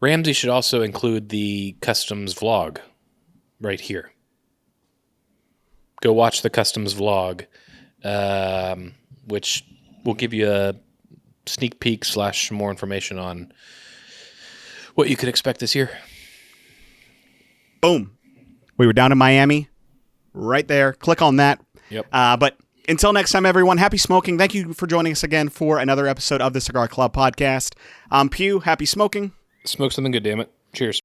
Ramsey should also include the Customs vlog right here. Go watch the Customs vlog, which will give you a sneak peek / more information on what you could expect this year. Boom. We were down in Miami. Right there. Click on that. Yep. But until next time, everyone, happy smoking. Thank you for joining us again for another episode of the Cigar Club podcast. I'm Pugh. Happy smoking. Smoke something good, damn it. Cheers.